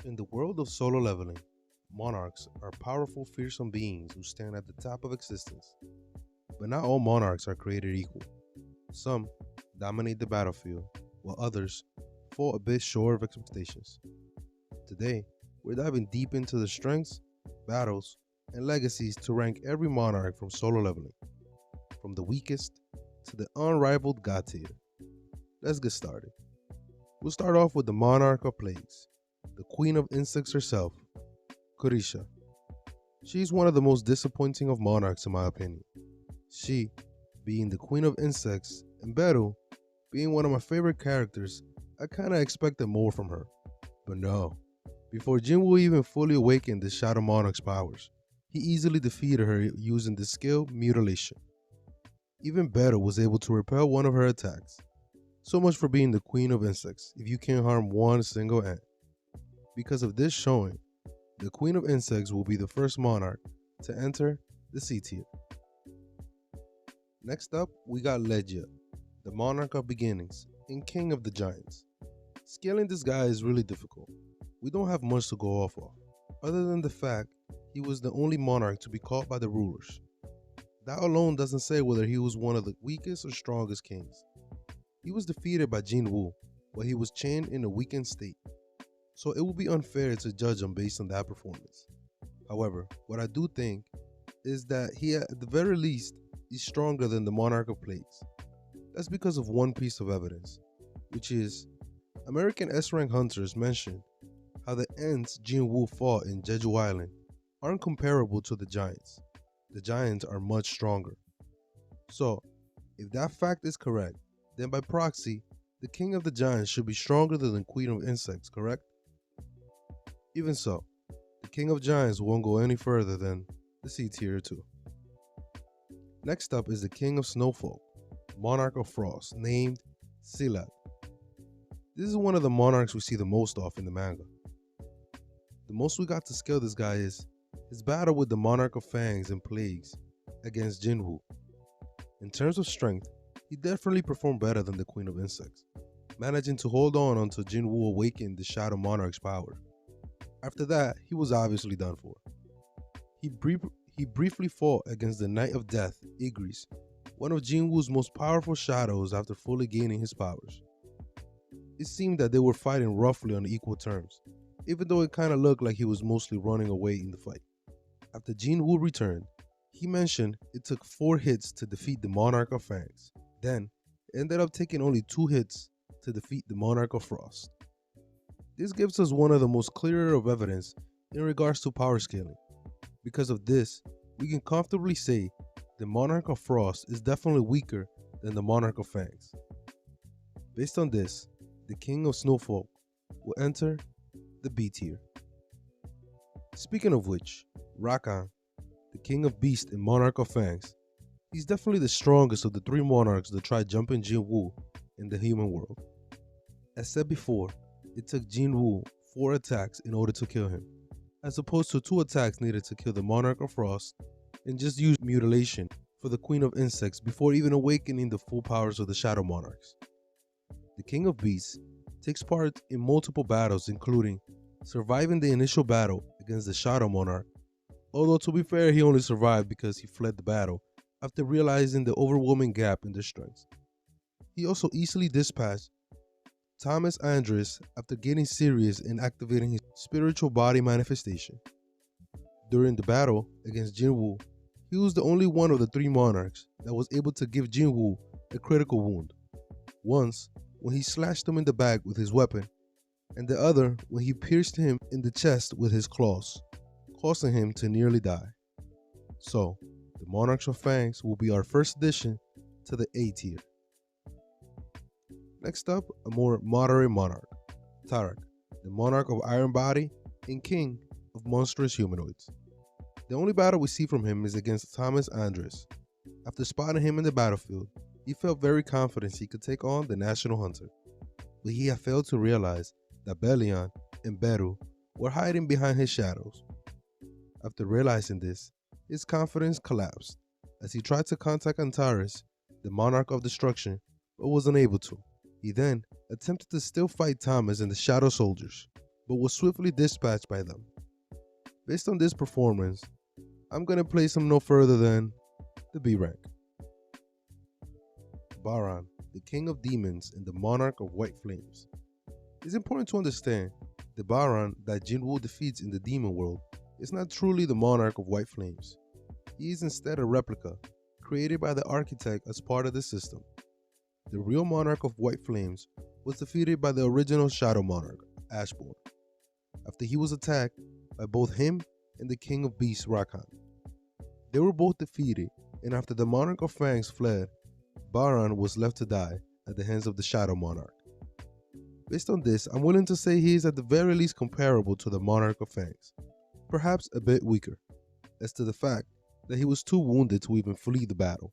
In the world of solo leveling, monarchs are powerful, fearsome beings who stand at the top of existence. But not all monarchs are created equal. Some dominate the battlefield, while others fall a bit short of expectations. Today, we're diving deep into the strengths, battles, and legacies to rank every monarch from solo leveling, from the weakest to the unrivaled god tier. Let's get started. We'll start off with the monarch of plagues, the queen of insects herself, Kurisha. She's one of the most disappointing of monarchs in my opinion. She, being the queen of insects, and Beru, being one of my favorite characters, I kinda expected more from her. But no. Before Jinwoo even fully awakened the Shadow Monarch's powers, he easily defeated her using the skill Mutilation. Even Beru was able to repel one of her attacks. So much for being the queen of insects if you can't harm one single ant. Because of this showing, the queen of insects will be the first monarch to enter the C tier. Next up, we got Legia, the monarch of beginnings and king of the giants. Scaling this guy is really difficult. We don't have much to go off of, other than the fact he was the only monarch to be caught by the rulers. That alone doesn't say whether he was one of the weakest or strongest kings. He was defeated by Jinwoo, but he was chained in a weakened state, so it would be unfair to judge him based on that performance. However, what I do think is that he at the very least is stronger than the monarch of plagues. That's because of one piece of evidence, which is American S-rank hunters mentioned how the ants Jinwoo fought in Jeju Island aren't comparable to the giants. The giants are much stronger. So, if that fact is correct, then by proxy, the king of the giants should be stronger than the queen of insects, correct? Even so, the king of giants won't go any further than the C tier 2. Next up is the king of snowfolk, monarch of frost, named Silad. This is one of the monarchs we see the most of in the manga. The most we got to scale this guy is his battle with the monarch of fangs and plagues against Jinwoo. In terms of strength, he definitely performed better than the queen of insects, managing to hold on until Jinwoo awakened the shadow monarch's power. After that, he was obviously done for. He briefly fought against the Knight of Death, Igris, one of Jinwoo's most powerful shadows after fully gaining his powers. It seemed that they were fighting roughly on equal terms, even though it kinda looked like he was mostly running away in the fight. After Jinwoo returned, he mentioned it took 4 hits to defeat the Monarch of Fangs. Then, it ended up taking only 2 hits to defeat the Monarch of Frost. This gives us one of the most clearer of evidence in regards to power scaling. Because of this, we can comfortably say the Monarch of Frost is definitely weaker than the Monarch of Fangs. Based on this, the King of Snowfolk will enter the B tier. Speaking of which, Rakan, the King of Beast and Monarch of Fangs, he's definitely the strongest of the 3 monarchs that tried jumping Jinwoo in the human world. As said before, it took Jinwoo 4 attacks in order to kill him, as opposed to 2 attacks needed to kill the Monarch of Frost, and just use Mutilation for the Queen of Insects before even awakening the full powers of the Shadow Monarchs. The King of Beasts takes part in multiple battles, including surviving the initial battle against the Shadow Monarch, although to be fair, he only survived because he fled the battle after realizing the overwhelming gap in their strengths. He also easily dispatched Thomas Andres after getting serious and activating his spiritual body manifestation. During the battle against Jinwoo, he was the only one of the 3 monarchs that was able to give Jinwoo a critical wound. Once, when he slashed him in the back with his weapon, and the other when he pierced him in the chest with his claws, causing him to nearly die. So, the Monarchs of Fangs will be our first addition to the A tier. Next up, a more moderate monarch, Tarak, the monarch of Iron Body and king of monstrous humanoids. The only battle we see from him is against Thomas Andres. After spotting him in the battlefield, he felt very confident he could take on the National Hunter, but he had failed to realize that Belian and Beru were hiding behind his shadows. After realizing this, his confidence collapsed as he tried to contact Antares, the Monarch of Destruction, but was unable to. He then attempted to still fight Thomas and the Shadow Soldiers, but was swiftly dispatched by them. Based on this performance, I'm gonna place him no further than the B rank. Baran, the king of demons and the monarch of white flames. It's important to understand the Baran that Jinwoo defeats in the demon world is not truly the monarch of white flames. He is instead a replica, created by the architect as part of the system. The real monarch of white flames was defeated by the original shadow monarch, Ashborn, after he was attacked by both him and the king of beasts, Rakan. They were both defeated, and after the monarch of fangs fled, Baran was left to die at the hands of the shadow monarch. Based on this, I'm willing to say he is at the very least comparable to the monarch of fangs, perhaps a bit weaker, as to the fact that he was too wounded to even flee the battle.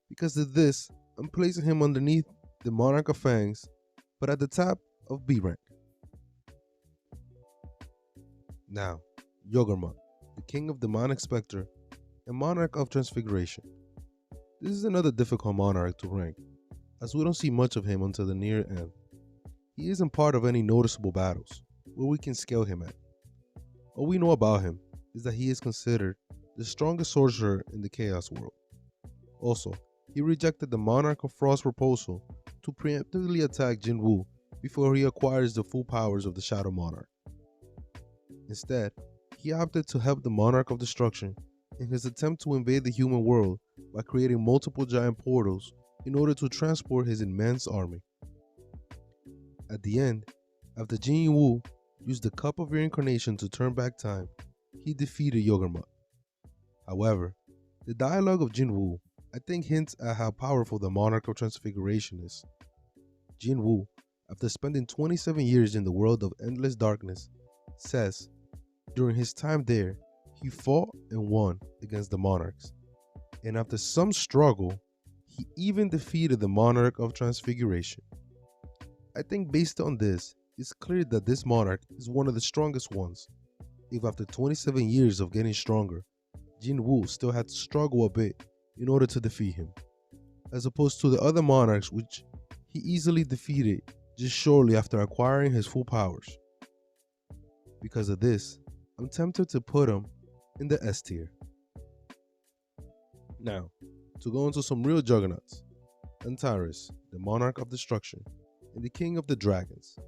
Because of this, I'm placing him underneath the monarch of fangs, but at the top of B rank. Now, Yogurma, the king of demonic spectre and monarch of transfiguration. This is another difficult monarch to rank, as we don't see much of him until the near end. He isn't part of any noticeable battles where we can scale him at. All we know about him is that he is considered the strongest sorcerer in the Chaos world. Also, he rejected the Monarch of Frost's proposal to preemptively attack Jinwoo before he acquires the full powers of the Shadow Monarch. Instead, he opted to help the Monarch of Destruction in his attempt to invade the human world by creating multiple giant portals in order to transport his immense army. At the end, after Jinwoo used the Cup of Reincarnation to turn back time, he defeated Yogurma. However, the dialogue of Jinwoo, I think, hints at how powerful the Monarch of Transfiguration is. Jinwoo, after spending 27 years in the world of endless darkness, says during his time there, he fought and won against the Monarchs, and after some struggle, he even defeated the Monarch of Transfiguration. I think based on this, it's clear that this monarch is one of the strongest ones. If after 27 years of getting stronger, Jinwoo still had to struggle a bit in order to defeat him, as opposed to the other monarchs which he easily defeated just shortly after acquiring his full powers. Because of this, I'm tempted to put him in the S tier. Now, to go into some real juggernauts, Antares, the monarch of destruction, and the king of the dragons.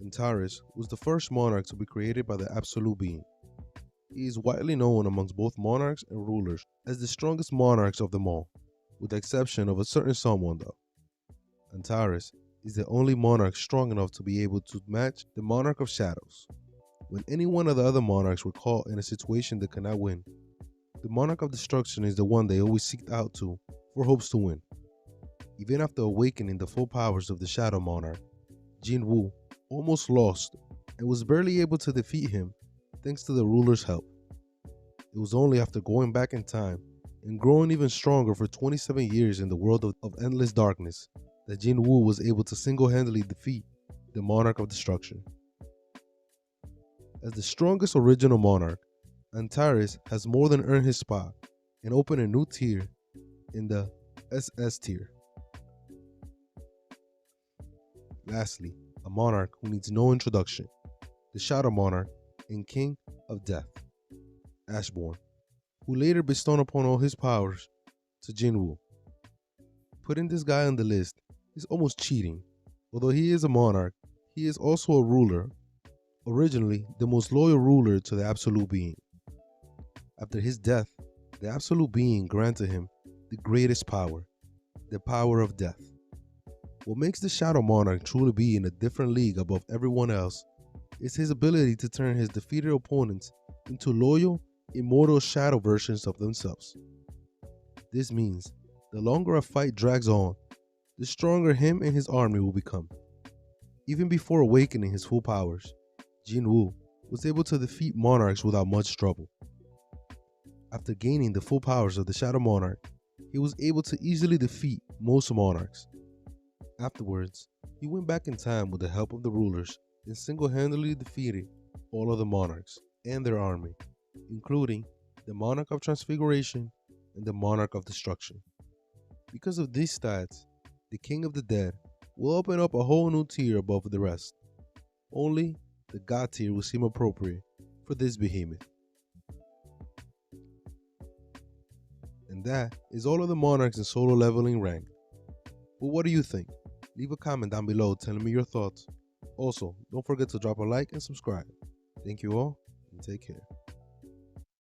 Antares was the first monarch to be created by the Absolute Being. He is widely known amongst both monarchs and rulers as the strongest monarchs of them all, with the exception of a certain someone though. Antares is the only monarch strong enough to be able to match the monarch of shadows. When any one of the other monarchs were caught in a situation they cannot win, the monarch of destruction is the one they always seek out to for hopes to win. Even after awakening the full powers of the Shadow Monarch, Jinwoo almost lost and was barely able to defeat him thanks to the ruler's help. It was only after going back in time and growing even stronger for 27 years in the world of endless darkness that Jinwoo was able to single-handedly defeat the Monarch of Destruction. As the strongest original monarch, Antares has more than earned his spot and opened a new tier in the SS tier. Lastly, a monarch who needs no introduction, the Shadow Monarch and King of Death, Ashborn, who later bestowed upon all his powers to Jinwoo. Putting this guy on the list is almost cheating. Although he is a monarch, he is also a ruler, originally the most loyal ruler to the Absolute Being. After his death, the Absolute Being granted him the greatest power, the power of death. What makes the Shadow Monarch truly be in a different league above everyone else is his ability to turn his defeated opponents into loyal, immortal shadow versions of themselves. This means the longer a fight drags on, the stronger him and his army will become. Even before awakening his full powers, Jinwoo was able to defeat monarchs without much trouble. After gaining the full powers of the Shadow Monarch, he was able to easily defeat most monarchs. Afterwards, he went back in time with the help of the rulers and single-handedly defeated all of the monarchs and their army, including the Monarch of Transfiguration and the Monarch of Destruction. Because of these stats, the King of the Dead will open up a whole new tier above the rest. Only the God tier will seem appropriate for this behemoth. And that is all of the Monarchs in solo leveling ranked. But what do you think? Leave a comment down below telling me your thoughts. Also, don't forget to drop a like and subscribe. Thank you all, and take care.